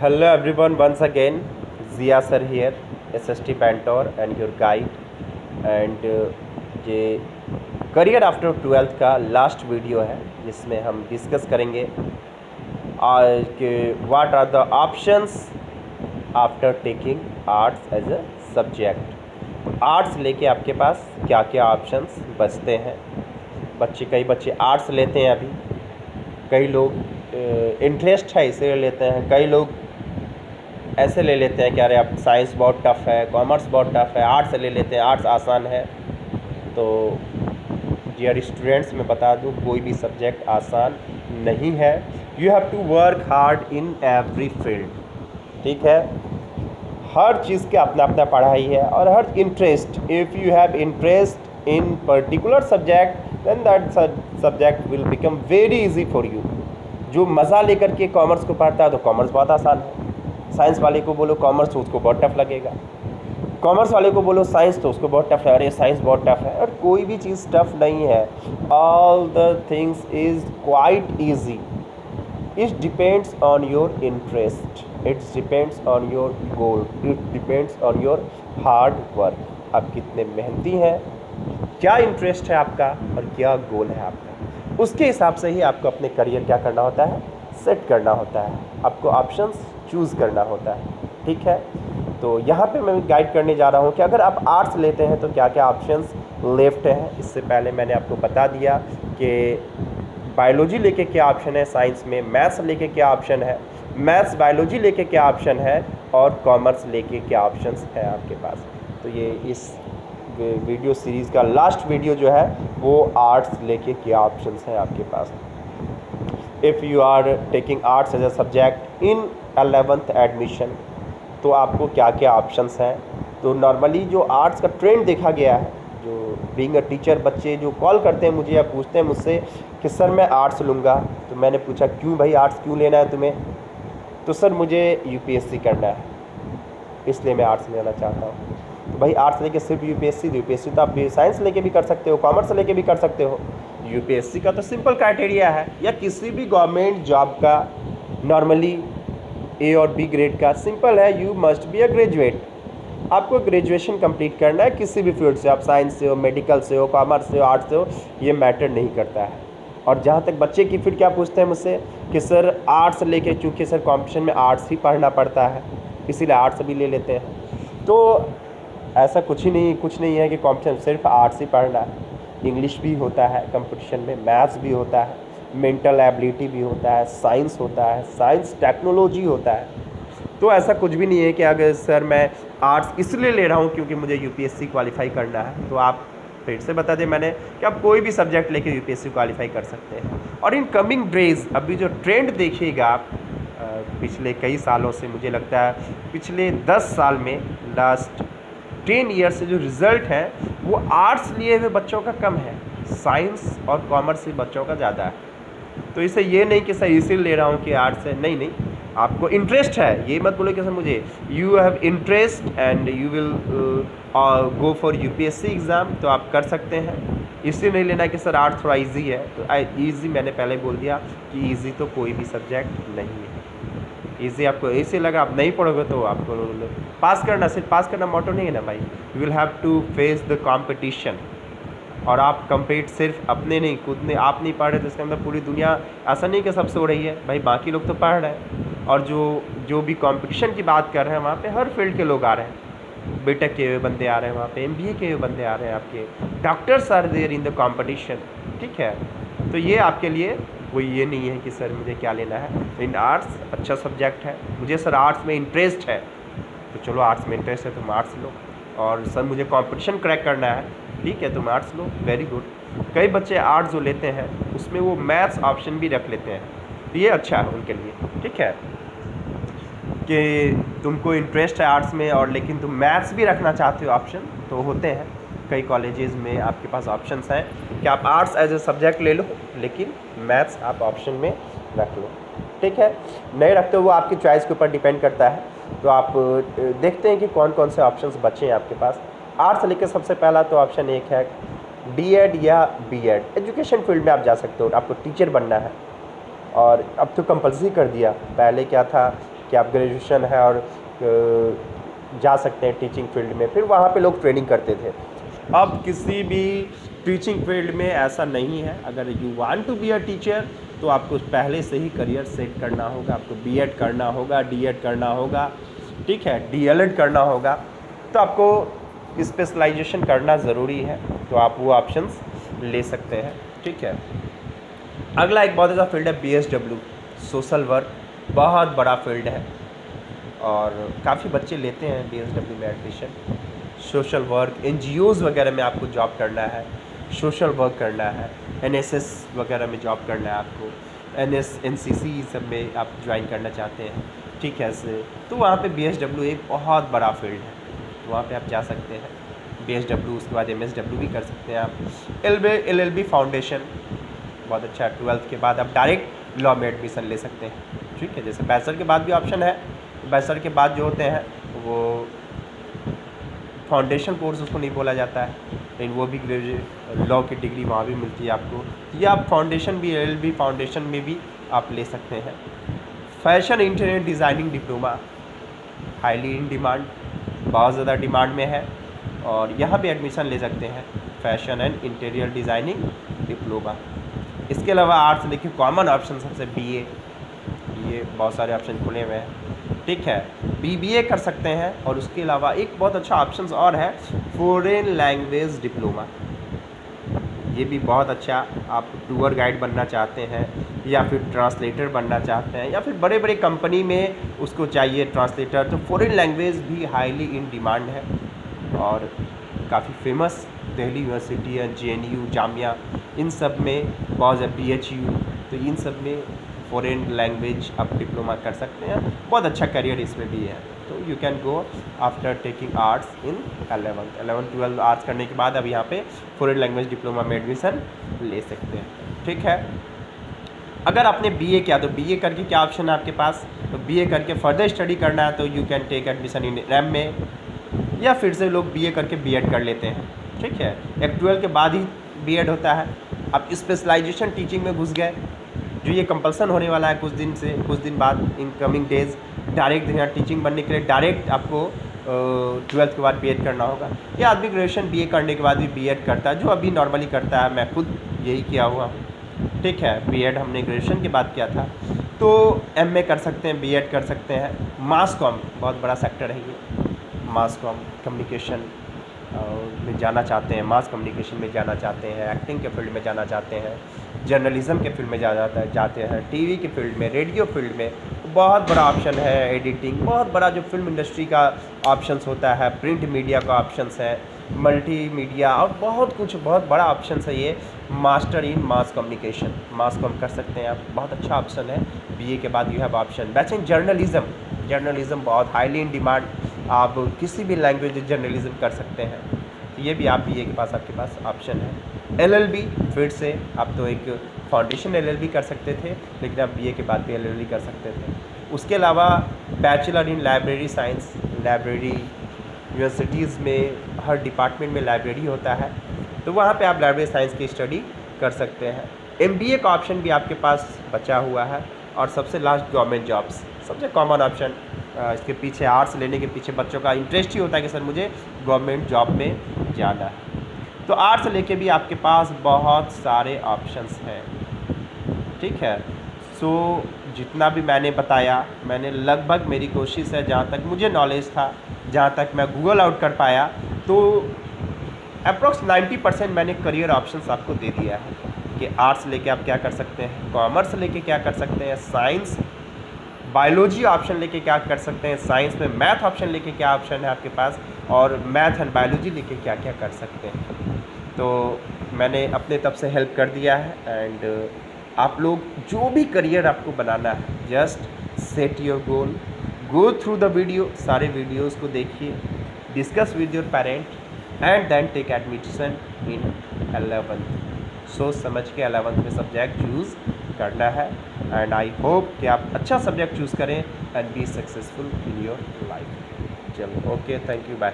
Hello everyone, once again Zia sir here, SST Bantor and your guide and ये career after 12th का last video है जिसमें हम discuss करेंगे कि what are the options after taking arts as a subject. Arts लेके आपके पास क्या क्या ऑप्शंस बचते हैं। कई बच्चे आर्ट्स लेते हैं अभी, कई लोग इंटरेस्ट है इसलिए लेते हैं, कई लोग ऐसे ले लेते हैं कि अरे अब साइंस बहुत टफ है, कॉमर्स बहुत टफ है, आर्ट्स ले लेते हैं, आर्ट्स आसान है। तो डियर स्टूडेंट्स, मैं बता दूं कोई भी सब्जेक्ट आसान नहीं है। You have to work hard in every field, ठीक है। हर चीज़ का अपना अपना पढ़ाई है और हर interest, if you have interest in particular subject then that subject will become very easy for you. जो मज़ा लेकर के कॉमर्स को पढ़ता है तो कॉमर्स बहुत आसान है। साइंस वाले को बोलो कॉमर्स तो उसको बहुत टफ लगेगा, कॉमर्स वाले को बोलो साइंस तो उसको बहुत टफ है, अरे साइंस बहुत टफ है। और कोई भी चीज़ टफ नहीं है, all the things is quite easy. It depends on your interest, it's depends on your goal, it depends on your hard work. आप कितने मेहनती हैं, क्या इंटरेस्ट है आपका और क्या गोल है आपका, उसके हिसाब से ही आपको अपने करियर क्या करना होता है, सेट करना होता है। आपको ऑप्शंस चूज़ करना होता है, ठीक है। तो यहाँ पे मैं गाइड करने जा रहा हूँ कि अगर आप आर्ट्स लेते हैं तो क्या क्या ऑप्शंस लेफ्ट हैं। इससे पहले मैंने आपको बता दिया कि बायोलॉजी लेके क्या ऑप्शन है, साइंस में मैथ्स लेके क्या ऑप्शन है, मैथ्स बायोलॉजी लेके क्या ऑप्शन है, और कॉमर्स लेके क्या ऑप्शंस है आपके पास। तो ये इस वीडियो सीरीज़ का लास्ट वीडियो जो है वो आर्ट्स लेके क्या ऑप्शंस हैं आपके पास। If you are taking arts as a subject in 11th admission तो आपको क्या क्या ऑप्शंस हैं। तो नॉर्मली जो आर्ट्स का ट्रेंड देखा गया है, जो बीइंग अ टीचर बच्चे जो कॉल करते हैं मुझे या पूछते हैं मुझसे कि सर मैं आर्ट्स लूँगा, तो मैंने पूछा क्यों भाई आर्ट्स क्यों लेना है तुम्हें, तो सर मुझे यूपीएससी करना है इसलिए मैं आर्ट्स लेना चाहता हूँ। तो भाई आर्ट्स लेके सिर्फ यूपीएससी तो आप साइंस लेके भी कर सकते हो, कॉमर्स लेके भी कर सकते हो। यूपीएससी का तो सिंपल क्राइटेरिया है, या किसी भी गवर्नमेंट जॉब का नॉर्मली ए और बी ग्रेड का सिंपल है, you must be a graduate. आपको ग्रेजुएशन कंप्लीट करना है किसी भी फील्ड से, आप साइंस से हो, मेडिकल से हो, कॉमर्स से हो, आर्ट्स से हो, ये मैटर नहीं करता है। और जहाँ तक बच्चे की फील्ड क्या पूछते हैं मुझसे कि सर आर्ट्स लेके, चूँकि सर कॉम्पिटिशन में आर्ट्स ही पढ़ना पड़ता है इसीलिए आर्ट्स भी ले लेते हैं। तो ऐसा कुछ नहीं है कि कॉम्पिटिशन सिर्फ आर्ट्स ही पढ़ना है। इंग्लिश भी होता है कंपटीशन में, मैथ्स भी होता है, मेंटल एबिलिटी भी होता है, साइंस होता है, साइंस टेक्नोलॉजी होता है। तो ऐसा कुछ भी नहीं है कि अगर सर मैं आर्ट्स इसलिए ले रहा हूँ क्योंकि मुझे यूपीएससी क्वालिफाई करना है। तो आप फिर से बता दें मैंने कि आप कोई भी सब्जेक्ट लेके यूपीएससी क्वालिफाई कर सकते हैं। और इन कमिंग डेज अभी जो ट्रेंड देखिएगा आप पिछले कई सालों से, मुझे लगता है पिछले 10 साल में, लास्ट 10 ईयर से जो रिज़ल्ट है वो आर्ट्स लिए हुए बच्चों का कम है, साइंस और कॉमर्स से बच्चों का ज़्यादा है। तो इसे ये नहीं कि सर इसीलिए ले रहा हूँ कि आर्ट्स है, नहीं, आपको इंटरेस्ट है, ये मत बोलो कि सर मुझे, you have interest and you will go for UPSC exam, तो आप कर सकते हैं। इसलिए नहीं लेना कि सर आर्ट्स थोड़ा ईजी है, तो ईजी मैंने पहले बोल दिया कि ईजी तो कोई भी सब्जेक्ट नहीं है। ईजी आपको ऐसे लगा आप नहीं पढ़ोगे तो आपको पास करना, सिर्फ पास करना मोटो नहीं है ना भाई, you will have to face the competition. और आप कम्पीट सिर्फ अपने नहीं, खुद ने आप नहीं पढ़ रहे तो इसके अंदर पूरी दुनिया, ऐसा नहीं कि सबसे हो रही है भाई, बाकी लोग तो पढ़ रहे हैं। और जो भी कंपटीशन की बात कर रहे हैं वहाँ पे हर फील्ड के लोग आ रहे हैं, बीटेक के हुए बंदे आ रहे हैं, वहाँ पे एमबीए के हुए बंदे आ रहे हैं, आपके doctors are there in the competition, ठीक है। तो ये आपके लिए कोई ये नहीं है कि सर मुझे क्या लेना है। इन आर्ट्स अच्छा सब्जेक्ट है, मुझे सर आर्ट्स में इंटरेस्ट है तो चलो आर्ट्स में इंटरेस्ट है तुम आर्ट्स लो। और सर मुझे कंपटीशन क्रैक करना है, ठीक है, तुम आर्ट्स लो, वेरी गुड। कई बच्चे आर्ट्स जो लेते हैं उसमें वो मैथ्स ऑप्शन भी रख लेते हैं, तो ये अच्छा है उनके लिए, ठीक है, कि तुमको इंटरेस्ट है आर्ट्स में और लेकिन तुम मैथ्स भी रखना चाहते हो ऑप्शन, तो होते हैं कई कॉलेजेस में आपके पास ऑप्शंस हैं कि आप आर्ट्स एज ए सब्जेक्ट ले लो लेकिन मैथ्स आप ऑप्शन में रख लो, ठीक है। नहीं रखते हो वो आपकी चॉइस के ऊपर डिपेंड करता है। तो आप देखते हैं कि कौन कौन से ऑप्शंस बचे हैं आपके पास। आर्ट्स लेके सबसे पहला तो ऑप्शन एक है बीएड या बीएड, एजुकेशन फील्ड में आप जा सकते हो, आपको टीचर बनना है। और अब तो कंपल्सरी कर दिया, पहले क्या था कि आप ग्रेजुएशन है और जा सकते हैं टीचिंग फील्ड में। फिर वहाँ पे लोग ट्रेनिंग करते थे। अब किसी भी टीचिंग फील्ड में ऐसा नहीं है। अगर you want to be a teacher तो आपको पहले से ही करियर सेट करना होगा। आपको बीएड करना होगा, डीएड करना होगा, ठीक है, डीएलएड करना होगा। तो आपको स्पेशलाइजेशन करना ज़रूरी है, तो आप वो ऑप्शंस ले सकते हैं, ठीक है। अगला एक बहुत अच्छा फील्ड है बीएसडब्ल्यू, सोशल वर्क। बहुत बड़ा फील्ड है और काफ़ी बच्चे लेते हैं बीएसडब्ल्यू में एडमिशन। सोशल वर्क, एनजीओज़ वगैरह में आपको जॉब करना है, सोशल वर्क करना है, एनएसएस वगैरह में जॉब करना है आपको, एनसीसी सब में आप ज्वाइन करना चाहते हैं, ठीक है से, तो वहाँ पे बीएसडब्ल्यू एक बहुत बड़ा फील्ड है, तो वहाँ पे आप जा सकते हैं बीएसडब्ल्यू। उसके बाद एमएसडब्ल्यू भी कर सकते हैं आप। एलएलबी फाउंडेशन बहुत अच्छा है। 12th के बाद आप डायरेक्ट लॉ में एडमिशन ले सकते हैं, ठीक है। जैसे बैचलर के बाद भी ऑप्शन है, बैचलर के बाद जो होते हैं वो फाउंडेशन कोर्स उसको नहीं बोला जाता है, लेकिन वो भी ग्रेजुएट लॉ की डिग्री वहाँ भी मिलती है आपको, या आप फाउंडेशन भी एलएलबी फाउंडेशन में भी आप ले सकते हैं। Fashion interior designing diploma highly in demand, बहुत ज़्यादा डिमांड में है और यहाँ भी एडमिशन ले सकते हैं, fashion and interior designing diploma. इसके अलावा आर्ट्स देखिए कॉमन ऑप्शन सबसे बीए, ये बहुत सारे ऑप्शन खुले हुए हैं, ठीक है। बीबीए कर सकते हैं और उसके अलावा एक बहुत अच्छा ऑप्शन और है फॉरेन लैंग्वेज डिप्लोमा। ये भी बहुत अच्छा, आप टूर गाइड बनना चाहते हैं या फिर ट्रांसलेटर बनना चाहते हैं या फिर बड़े बड़े कंपनी में उसको चाहिए ट्रांसलेटर, तो फॉरेन लैंग्वेज भी हाईली इन डिमांड है और काफ़ी फेमस दिल्ली यूनिवर्सिटी है, जेएनयू, जामिया, इन सब में बहुत है, बीएचयू, तो इन सब में फॉरेन लैंग्वेज आप डिप्लोमा कर सकते हैं। बहुत अच्छा करियर इसमें भी है। तो you can go after taking arts in 11th 12th arts करने के बाद अब यहाँ पे फॉरेन लैंग्वेज डिप्लोमा में एडमिशन ले सकते हैं, ठीक है। अगर आपने बीए किया तो बीए करके क्या ऑप्शन है आपके पास, तो बीए करके फर्दर स्टडी करना है तो you can take admission in M में, या फिर से लोग बीए करके बीएड कर लेते हैं, ठीक है। एक 12 के बाद ही बीएड होता है। आप स्पेशलाइजेशन टीचिंग में घुस गए, जो ये कंपल्सन होने वाला है कुछ दिन बाद, इन कमिंग डेज, डायरेक्ट यहाँ टीचिंग बनने के लिए डायरेक्ट आपको 12th के बाद बीएड करना होगा। ये आदमी ग्रेजुएशन बीए करने के बाद भी बीएड करता है, जो अभी नॉर्मली करता है, मैं खुद यही किया हुआ हूँ, ठीक है। बीएड हमने ग्रेजुएशन के बाद किया था, तो एमए कर सकते हैं, बीएड कर सकते हैं। मास कॉम बहुत बड़ा सेक्टर है ये, मास कम्युनिकेशन में जाना चाहते हैं, मास कम्युनिकेशन में जाना चाहते हैं, एक्टिंग के फील्ड में जाना चाहते हैं, जर्नलिज्म के फील्ड में जाते हैं, टीवी के फील्ड में, रेडियो फील्ड में बहुत बड़ा ऑप्शन है। एडिटिंग बहुत बड़ा जो फिल्म इंडस्ट्री का ऑप्शंस होता है, प्रिंट मीडिया का ऑप्शंस है, मल्टीमीडिया और बहुत कुछ, बहुत बड़ा ऑप्शन है ये। Master in mass communication, mass com कर सकते हैं आप, बहुत अच्छा ऑप्शन है। बीए के बाद you have option bachelor journalism बहुत हाईली इन डिमांड, आप किसी भी लैंग्वेज जर्नलिज्म कर सकते हैं, तो ये भी आप बीए के पास आपके पास ऑप्शन है। एलएलबी फिर से आप तो एक फाउंडेशन एलएलबी कर सकते थे, लेकिन आप बीए के बाद भी एलएलबी कर सकते थे। उसके अलावा bachelor in library science, library universities में हर डिपार्टमेंट में लाइब्रेरी होता है, तो वहाँ पे आप लाइब्रेरी साइंस की स्टडी कर सकते हैं। एमबीए का ऑप्शन भी आपके पास बचा हुआ है। और सबसे लास्ट गवर्नमेंट जॉब्स, सबसे कॉमन ऑप्शन। इसके पीछे आर्ट्स लेने के पीछे बच्चों का इंटरेस्ट ही होता है कि सर मुझे गवर्नमेंट जॉब में जाना है, तो आर्ट्स लेके भी आपके पास बहुत सारे ऑप्शंस हैं, ठीक है। सो जितना भी मैंने बताया, मैंने लगभग, मेरी कोशिश है जहाँ तक मुझे नॉलेज था, जहाँ तक मैं गूगल आउट कर पाया, तो अप्रॉक्स 90% मैंने करियर ऑप्शंस आपको दे दिया है कि आर्ट्स लेके आप क्या कर सकते हैं, कॉमर्स लेके क्या कर सकते हैं, साइंस बायोलॉजी ऑप्शन लेके क्या कर सकते हैं, साइंस में मैथ ऑप्शन लेके क्या ऑप्शन है आपके पास, और मैथ एंड बायोलॉजी लेके क्या क्या कर सकते हैं। तो मैंने अपने तरफ से हेल्प कर दिया है। एंड आप लोग जो भी करियर आपको बनाना है, just set your goal, go through the video, सारे वीडियोस को देखिए, discuss with your parent and then take admission in 11th। सोच समझ के 11th में सब्जेक्ट चूज़ करना है। एंड आई होप कि आप अच्छा सब्जेक्ट चूज़ करें and be successful in your life. चलो, ओके, थैंक यू, बाय।